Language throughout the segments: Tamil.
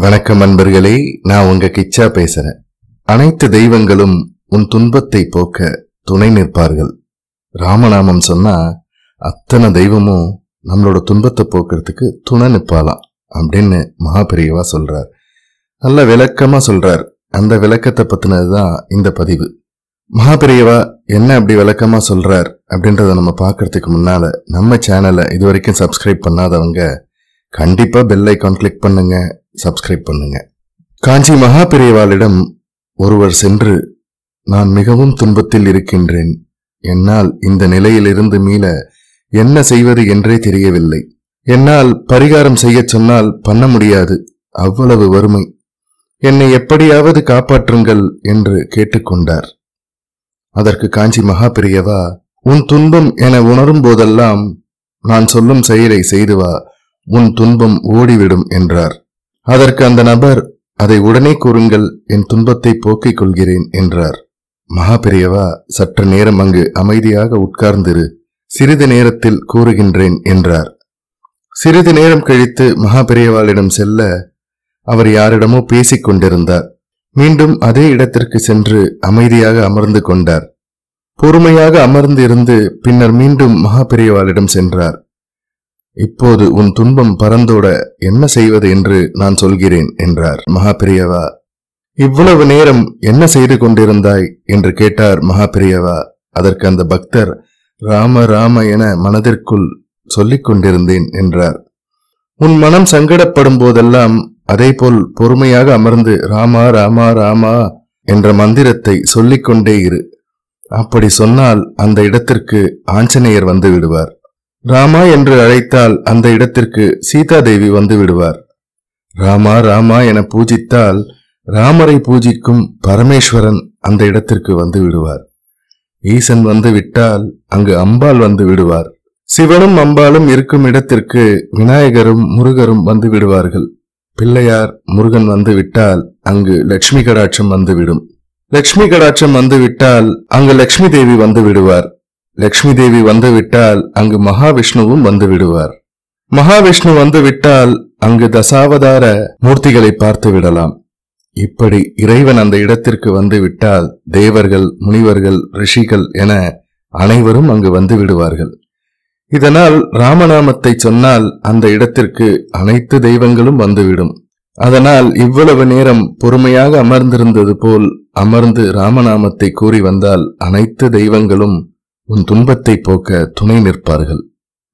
வணக்கம் அன்பர்களே, நான் உங்க கிச்சா பேசுறேன். அனைத்து தெய்வங்களும் உன் துன்பத்தை போக்க துணை நிற்பார்கள். ராமநாமம் சொன்னா அத்தனை தெய்வமும் நம்மளோட துன்பத்தை போக்குறதுக்கு துணை நிற்பாலாம் அப்படின்னு மகாபெரியவா சொல்றார். நல்ல விளக்கமா சொல்றார். அந்த விளக்கத்தை பத்தினதுதான் இந்த பதிவு. மகாபெரியவா என்ன அப்படி விளக்கமா சொல்றார் அப்படின்றத நம்ம பாக்குறதுக்கு முன்னால நம்ம சேனலை இதுவரைக்கும் சப்ஸ்கிரைப் பண்ணாதவங்க கண்டிப்பா பெல் ஐகான் கிளிக் பண்ணுங்க, சப்ஸ்கிரைப் பண்ணுங்க. காஞ்சி மகாபெரியவாளிடம் ஒருவர் சென்று, நான் மிகவும் துன்பத்தில் இருக்கின்றேன், என்னால் இந்த நிலையிலிருந்து மீள என்ன செய்வது என்றே தெரியவில்லை, என்னால் பரிகாரம் செய்ய சொன்னால் பண்ண முடியாது, அவ்வளவு வறுமை, என்னை எப்படியாவது காப்பாற்றுங்கள் என்று கேட்டுக்கொண்டார். அதற்கு காஞ்சி மகாபெரியவா, உன் துன்பம் என உணரும் போதெல்லாம் நான் சொல்லும் செயலை செய்து வா, உன் துன்பம் ஓடிவிடும் என்றார். அதற்கு அந்த நபர், அதை உடனே கூறுங்கள், என் துன்பத்தை போக்கிக் கொள்கிறேன் என்றார். மகாபெரியவா, சற்று நேரம் அங்கு அமைதியாக உட்கார்ந்திரு, சிறிது நேரத்தில் கூறுகின்றேன் என்றார். சிறிது நேரம் கழித்து மகாபெரியவாளிடம் செல்ல, அவர் யாரிடமோ பேசிக் கொண்டிருந்தார். மீண்டும் அதே இடத்திற்கு சென்று அமைதியாக அமர்ந்து கொண்டார். பொறுமையாக அமர்ந்து இருந்து பின்னர் மீண்டும் மகாபெரியவாளிடம் சென்றார். இப்போது உன் துன்பம் பறந்தோட என்ன செய்வது என்று நான் சொல்கிறேன் என்றார். மகாபெரியவா, இவ்வளவு நேரம் என்ன செய்து கொண்டிருந்தாய் என்று கேட்டார் மகாபெரியவா. அதற்கு அந்த பக்தர், ராம ராம என மனதிற்குள் சொல்லிக் கொண்டிருந்தேன் என்றார். உன் மனம் சங்கடப்படும் போதெல்லாம் அதேபோல் பொறுமையாக அமர்ந்து ராமா ராமா ராமா என்ற மந்திரத்தை சொல்லிக்கொண்டே இரு. அப்படி சொன்னால் அந்த இடத்திற்கு ஆஞ்சநேயர் வந்து விடுவார். ராமா என்று அழைத்தால் அந்த இடத்திற்கு சீதாதேவி வந்து விடுவார். ராமா ராமா என பூஜித்தால் ராமரை பூஜிக்கும் பரமேஸ்வரன் அந்த இடத்திற்கு வந்து விடுவார். ஈசன் வந்து விட்டால் அங்கு அம்பாள் வந்து விடுவார். சிவனும் அம்பாளும் இருக்கும் இடத்திற்கு விநாயகரும் முருகரும் வந்து விடுவார்கள். பிள்ளையார் முருகன் வந்து விட்டால் அங்கு லட்சுமி கடாட்சம் வந்துவிடும். லட்சுமி கடாட்சம் வந்து விட்டால் அங்கு லட்சுமி தேவி வந்து விடுவார். லட்சுமி தேவி வந்து விட்டால் அங்கு மகாவிஷ்ணுவும் வந்து விடுவார். மகாவிஷ்ணு வந்து விட்டால் அங்கு தசாவதார மூர்த்திகளை பார்த்து விடலாம். இப்படி இறைவன் அந்த இடத்திற்கு வந்து விட்டால் தேவர்கள், முனிவர்கள், ரிஷிகள் என அனைவரும் அங்கு வந்து விடுவார்கள். இதனால் ராமநாமத்தை சொன்னால் அந்த இடத்திற்கு அனைத்து தெய்வங்களும் வந்துவிடும். அதனால் இவ்வளவு நேரம் பொறுமையாக அமர்ந்திருந்தது போல் அமர்ந்து ராமநாமத்தை கூறி வந்தால் அனைத்து தெய்வங்களும் உன் துன்பத்தை போக்க துணை நிற்பார்கள்.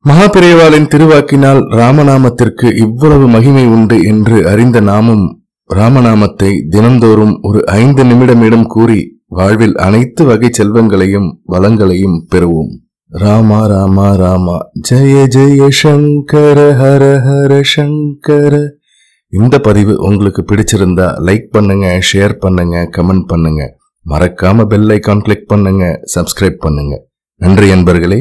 மகாபெரியவாளின் திருவாக்கினால் ராமநாமத்திற்கு இவ்வளவு மகிமை உண்டு என்று அறிந்த நாமும் ராமநாமத்தை தினந்தோறும் ஒரு 5 நிமிடமிடம் கூறி வாழ்வில் அனைத்து வகை செல்வங்களையும் வளங்களையும் பெறுவோம். ராமா ராமா ராமா, ஜெய ஜெய சங்கர, ஹர ஹர சங்கர. இந்த பதிவு உங்களுக்கு பிடிச்சிருந்தா லைக் பண்ணுங்க, ஷேர் பண்ணுங்க, கமெண்ட் பண்ணுங்க. மறக்காம பெல் ஐகான் கிளிக் பண்ணுங்க, சப்ஸ்கிரைப் பண்ணுங்க. நன்றி அன்பர்களே.